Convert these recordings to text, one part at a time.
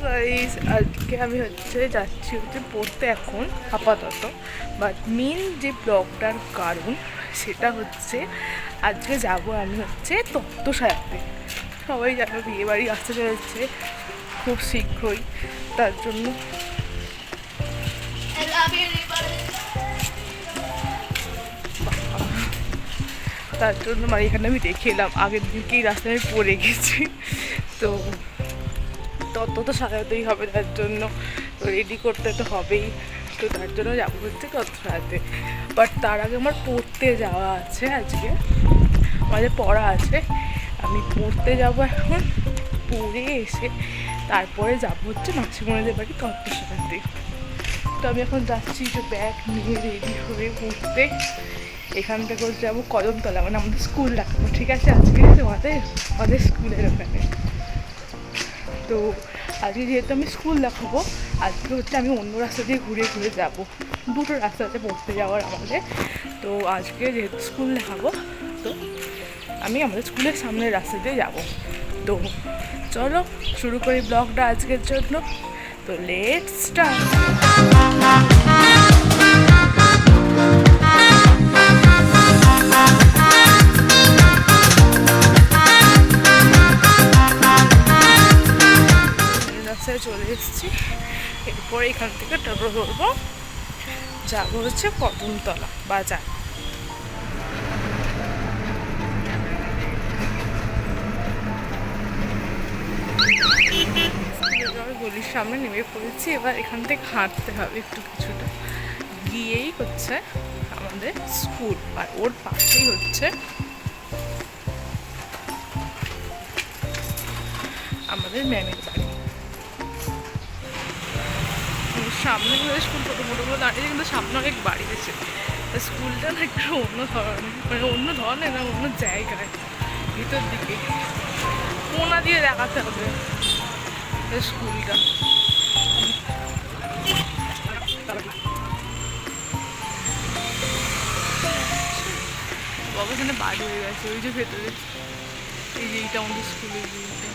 Guys, আজকে আমি যাচ্ছি পড়তে এখন আপাতত। বাট মেন যে ব্লগটার কারণ সেটা হচ্ছে আজকে যাব আমি তত্ত্ব সাজাতে। সবাই জানো বিয়ে বাড়ি আসতে চলেছে খুব শীঘ্রই, তার জন্য মানে এখানে আমি দেখে এলাম, আগের দিনকেই রাস্তায় আমি পড়ে গেছি। তো তত্ত্ব তো সাজাতেই হবে, তার জন্য তো রেডি করতে তো হবেই। তো তার জন্য যাবো তত্ত্ব সাজাতে। বাট তার আগে আমার পড়তে যাওয়া আছে, আজকে আমাদের পড়া আছে। আমি পড়তে যাব এখন, পড়ে এসে তারপরে যাবো মাসিমণিদের বাড়ি তত্ত্ব সাজাতে। তো আমি এখন যাচ্ছি যে ব্যাগ নিয়ে রেডি হয়ে পড়তে। এখান থেকে যাবো কদমতলা, মানে আমাদের স্কুল রাখবো, ঠিক আছে? আজকে আমাদের স্কুলের ওখানে। তো আজকে যেহেতু আমি স্কুল দেখাবো, আজকে আমি অন্য রাস্তা দিয়ে ঘুরে ঘুরে যাব। দুটো রাস্তা আছে পড়তে যাওয়ার আমাদের। তো আজকে যেহেতু স্কুল দেখাবো, তো আমি আমাদের স্কুলের সামনের রাস্তা দিয়ে যাব। তো চলো শুরু করি ব্লগটা আজকের জন্য। তো লেটস স্টার্ট। চলে এসেছি, এরপরে এখান থেকে টোটো ধরবো, যাবো কদমতলা বাজার। গলির সামনে নেমে পড়েছি, এবার এখান থেকে হাঁটতে হবে একটু, কিছুটা গিয়েই আমাদের স্কুল, আর ওর পাশেই আমাদের ম্যামের বাড়ি। সামনে স্কুল ছোটো মোটো দাঁড়িয়েছে, কিন্তু সামনে অনেক বাড়ি আছে। স্কুলটা না একটু অন্য ধরনের, মানে অন্য ধরনের না, অন্য জায়গায় ভিতর দিকে কোনা দিয়ে দেখাতে হবে স্কুলটা। বাবা এখানে বাড়ি হয়ে গেছে, ওই যে ভেতরে, এই যে এইটা আমাদের স্কুলের দিকে।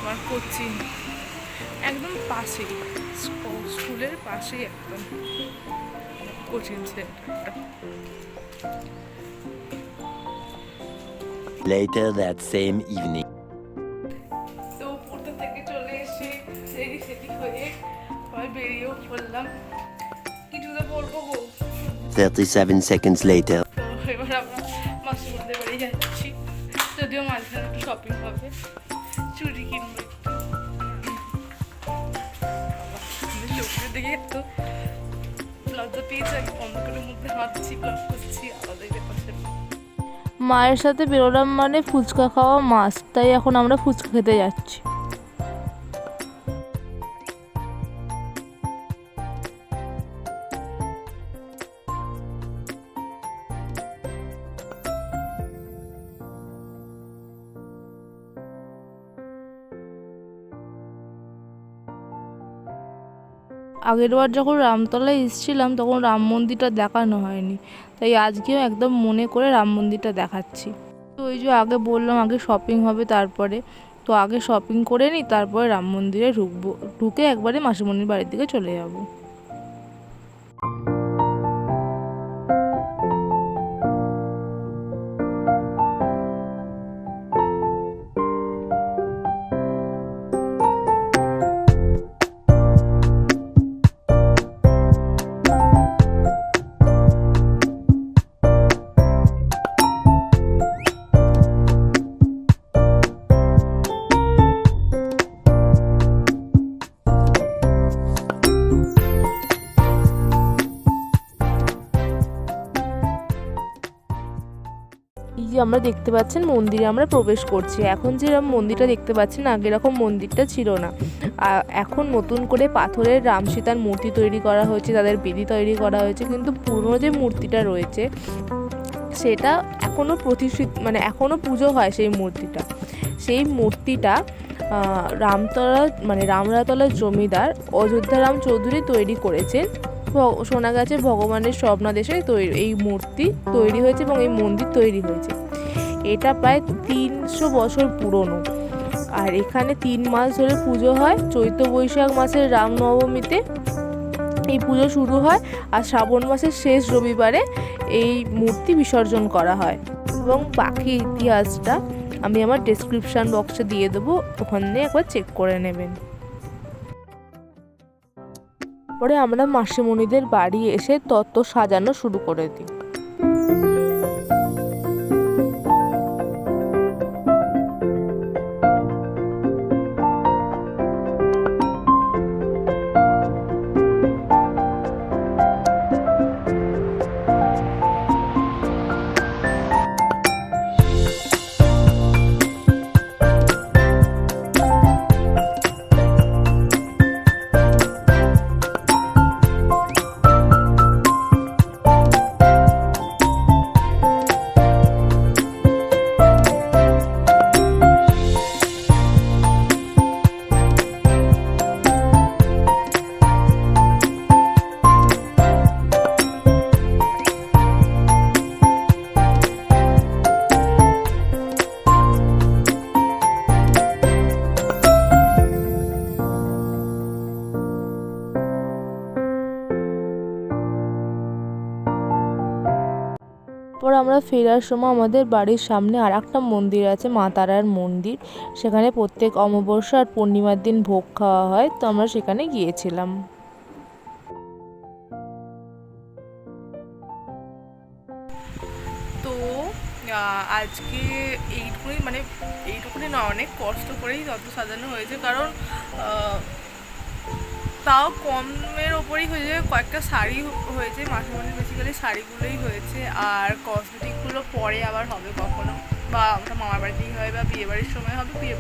আমার কোচিং একদম পাশেই, স্কুলের পাশেই একদম কোচিং সেন্টারটা। Later that same evening. তো পড়তে থেকে চলে এসে সেটি হয়ে সবাই বেরিয়েও পড়লাম। কিছুতে পড়বো গো। 37 seconds later. তো এবার আমরা মাসিমণিদের বাড়ি যাচ্ছি, যদিও মাঝখানে একটু শপিং হবে, চুড়ি কিনবো একটু। লোকের দিকে একটু লজ্জা পেয়েছে, অন্ধকারের মধ্যে হাঁটছি, ব্লগ করছি, আলাদাই ব্যাপার। মায়ের সাথে বেরোলাম মানে ফুচকা খাওয়া মাস্ট, তাই এখন আমরা ফুচকা খেতে যাচ্ছি। আগেরবার যখন রামতলায় এসেছিলাম তখন রাম মন্দিরটা দেখানো হয়নি, তাই আজকেও একদম মনে করে রাম মন্দিরটা দেখাচ্ছি। তো ওই যে আগে বললাম আগে শপিং হবে, তারপরে তো আগে শপিং করে নিই, তারপরে রাম মন্দিরে ঢুকবো, ঢুকে একবারে মাসিমণির বাড়ির দিকে চলে যাবো। এই যে আমরা দেখতে পাচ্ছেন মন্দিরে আমরা প্রবেশ করছি। এখন যেরকম মন্দিরটা দেখতে পাচ্ছেন, আগে এরকম মন্দিরটা ছিল না। এখন নতুন করে পাথরের রাম সীতার মূর্তি তৈরি করা হয়েছে, তাদের বেদি তৈরি করা হয়েছে, কিন্তু পুরনো যে মূর্তিটা রয়েছে সেটা এখনও প্রতিষ্ঠিত, মানে এখনও পুজো হয় সেই মূর্তিটা। সেই মূর্তিটা রামতলা, মানে রামরাতলার জমিদার অযোধ্যারাম চৌধুরী তৈরি করেছেন। শোনা গেছে ভগবানের স্বপ্নাদেশে এই মূর্তি তৈরি হয়েছে এবং এই মন্দির তৈরি হয়েছে। এটা প্রায় 300 বছর পুরনো। আর এখানে 3 মাস ধরে পুজো হয়। চৈত্র বৈশাখ মাসের রামনবমীতে এই পুজো শুরু হয়, আর শ্রাবণ মাসের শেষ রবিবারে এই মূর্তি বিসর্জন করা হয়। এবং বাকি ইতিহাসটা আমি আমার ডেসক্রিপশান বক্সে দিয়ে দেবো, ওখান দিয়ে একবার চেক করে নেবেন। পরে আমরা মাসিমণিদের বাড়ি এসে তত্ত্ব সাজানো শুরু করে দিই। তারপর আমরা ফেরার সময় আমাদের বাড়ির সামনে আর একটা মন্দির আছে, মা তারার মন্দির। সেখানে প্রত্যেক অমাবস্যা আর পূর্ণিমার দিন ভোগ খাওয়া হয়, তো আমরা সেখানে গিয়েছিলাম। তো আজকে এইটুকুনি না, অনেক কষ্ট করেই তত সাজানো হয়েছে, কারণ তাও কমের ওপরই হয়েছে। কয়েকটা শাড়ি হয়েছে, মাসিমণির বেসিক্যালি শাড়িগুলোই হয়েছে, আর কসমেটিকগুলো পরে আবার হবে কখনো, বা ওটা মামার বাড়িতেই হয় বা বিয়ে বাড়ির সময় হবে, বিয়ে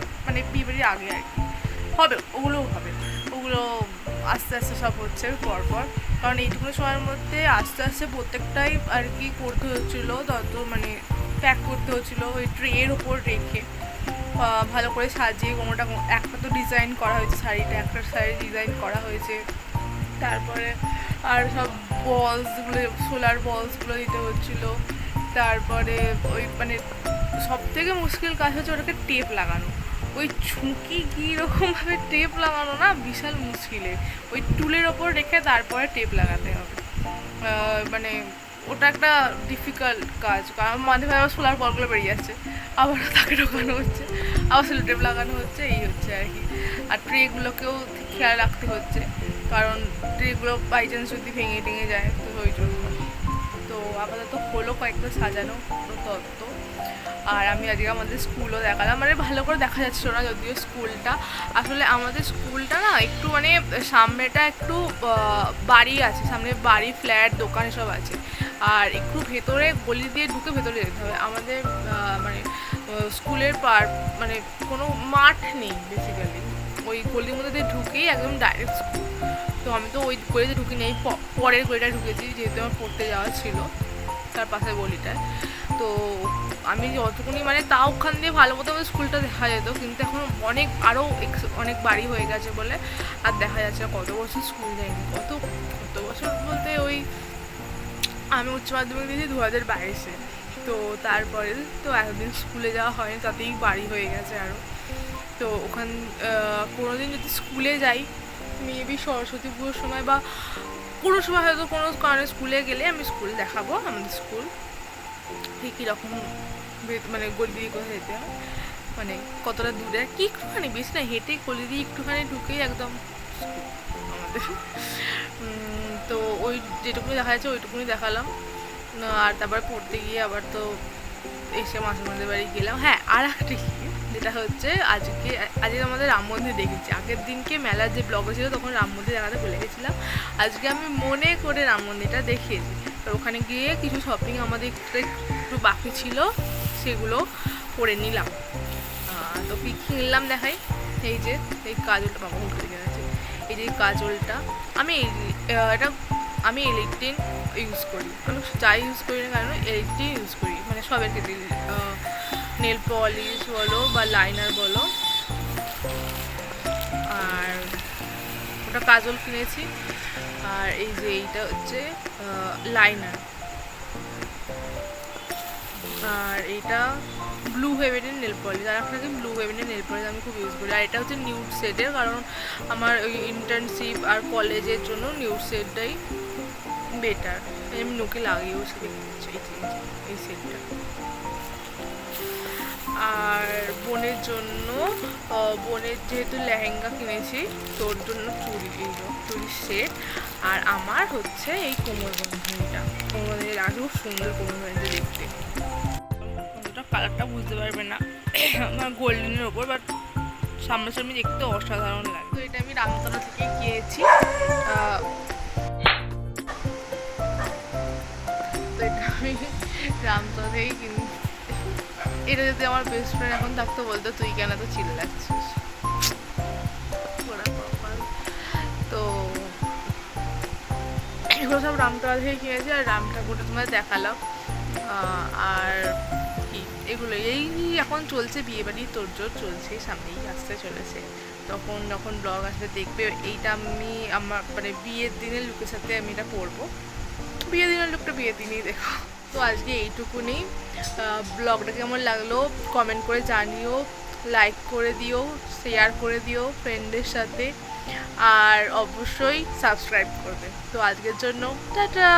বাড়ির আগে আর কি হবে, ওগুলোও হবে। ওগুলো আস্তে আস্তে সব হচ্ছে পরপর, কারণ এইটুকু সময়ের মধ্যে আস্তে আস্তে প্রত্যেকটাই আর কি করতে হচ্ছিলো, প্যাক করতে হচ্ছিলো ওই ট্রের ওপর রেখে ভালো করে সাজিয়ে। কোনোটা একটা তো ডিজাইন করা হয়েছে, একটা শাড়ি ডিজাইন করা হয়েছে। তারপরে আর সব বলসগুলো, সোলার বলসগুলো দিতে হচ্ছিলো। তারপরে ওই সব থেকে মুশকিল কাজ হচ্ছে ওটাকে টেপ লাগানো। ওই ঝুঁকি কীরকমভাবে টেপ লাগানো না, বিশাল মুশকিলের। ওই টুলের ওপর রেখে তারপরে টেপ লাগাতে হবে, ওটা একটা ডিফিকাল্ট কাজ। কারণ মাঝে মাঝে আবার সোলার বলগুলো বেরিয়ে যাচ্ছে, আবার তাকে ঢোকানো হচ্ছে, আবার সেলো টেপ লাগানো হচ্ছে, এই হচ্ছে আর কি। আর ট্রেগুলোকেও খেয়াল রাখতে হচ্ছে, কারণ ট্রেগুলো বাই চান্স যদি ভেঙে টেঙে যায়, তো ওই জন্য। তো আপাতত হলো কয়েকটা সাজানো তত্ত্ব। আর আমি আজকে আমাদের স্কুলও দেখালাম, ভালো করে দেখা যাচ্ছিল না যদিও স্কুলটা। আসলে আমাদের স্কুলটা না একটু সামনেটা একটু বাড়ি আছে, সামনে বাড়ি, ফ্ল্যাট, দোকান এসব আছে। আর একটু ভেতরে গলি দিয়ে ঢুকে ভেতরে যেতে হবে। আমাদের স্কুলের কোনো মাঠ নেই বেসিক্যালি, ওই গলির মধ্যে দিয়ে ঢুকেই একদম ডাইরেক্ট স্কুল। তো আমি তো ওই গলিতে ঢুকি নেই, পরের গলিটা ঢুকেছি, যেহেতু আমার পড়তে যাওয়া ছিল তার পাশের গলিটায়। তো আমি যতটুকুনি তাও ওখান দিয়ে ভালো মতো আমাদের স্কুলটা দেখা যেত, কিন্তু এখন অনেক বাড়ি হয়ে গেছে বলে আর দেখা যাচ্ছে না। কত বছর স্কুল যায়নি, কত বছর বলতে ওই আমি উচ্চ মাধ্যমিক দিয়েছি 2022-এ। তো তারপরে তো এতদিন স্কুলে যাওয়া হয়নি, তাতেই বাড়ি হয়ে গেছে আরও। তো ওখান কোনোদিন যদি স্কুলে যাই, মেবি সরস্বতী পুজোর সময় বা কোনো সময় হয়তো কোনো কারণে স্কুলে গেলে আমি স্কুল দেখাবো। আমাদের স্কুল ঠিক কীরকম গলি দিয়ে কোথায় যেতে হয়, কতটা দূরে, কি একটুখানি বেশি না, হেঁটে গলি দিয়ে একটুখানি ঢুকেই একদম আমাদের। তো ওই যেটুকুনি দেখা যাচ্ছে ওইটুকুনি দেখালাম। আর তারপর পড়তে গিয়ে আবার তো এসে মাসিমণিদের বাড়ি গেলাম। হ্যাঁ, আর একটা যেটা হচ্ছে, আজকে আমাদের রাম মন্দির দেখেছি। আগের দিনকে মেলার যে ব্লগ ছিল তখন রাম মন্দির দেখাতে ভুলে গেছিলাম। আজকে আমি মনে করে রাম মন্দিরটা দেখিয়েছি। তো ওখানে গিয়ে কিছু শপিং আমাদের একটু বাকি ছিল, সেগুলো করে নিলাম। তো কি কিনলাম দেখাই। এই যে এই কাজলটা, বাবা উঠে গেছে, এই যে কাজলটা আমি এলিকটিন ইউজ করি। আমি যাই ইউজ করি না কেন এলিকটিন ইউজ করি, সবের ক্ষেত্রে, নেল পলিশ বলো বা লাইনার বলো। আর ওটা কাজল কিনেছি। আর এই যে এইটা হচ্ছে লাইনার, আর এইটা ব্লু হেভেনের নেল পলিশ। আর আপনাকে ব্লু হেভেনের নেল পলিশ আমি খুব ইউজ করি। আর এটা হচ্ছে নিউড শেডের, কারণ আমার ওই ইন্টার্নশিপ আর কলেজের জন্য নিউড শেডটাই বেটার। আমি নোকে লাগিয়েওছি এই শেডটা। আর বোনের জন্য, বোনের যেহেতু লেহেঙ্গা কিনেছি তোর জন্য চুড়ির সেট। আর আমার হচ্ছে এই কোমরবন্ধনীটা, কোমরবন্ধনী লাগে খুব সুন্দর কোমরবন্ধনী দেখতে। অতটা কালারটা বুঝতে পারবে না আমার গোল্ডেনের ওপর, বাট সামনাসামনি দেখতে অসাধারণ লাগে। তো এটা আমি রামতলা থেকে কিনেছি। তো এটা আমি রামতলা থেকেই কিনি। এটা যদি আমার বেস্ট ফ্রেন্ড এখন থাকতো বলতো তুই কেন তো চিল্লাচ্ছিস। তো এগুলো সব রামতলা থেকে কিনেছি। আর রাম ঠাকুরটা তোমাদের দেখালাম। আর কি এগুলো এই এখন চলছে, বিয়েবাড়ির তোড়জোড় চলছে, সামনেই আসতে চলেছে। যখন ব্লগ আসবে দেখবে। এইটা আমি আমার মানে বিয়ের দিনের লুকের সাথে আমি এটা পরবো। বিয়ের দিনের লুকটা বিয়ের দিনেই দেখো। তো আজকে এইটুকুনি। ব্লগটা কেমন লাগলো কমেন্ট করে জানিও, লাইক করে দিও, শেয়ার করে দিও ফ্রেন্ডদের সাথে, আর অবশ্যই সাবস্ক্রাইব করবে। তো আজকের জন্য টাটা।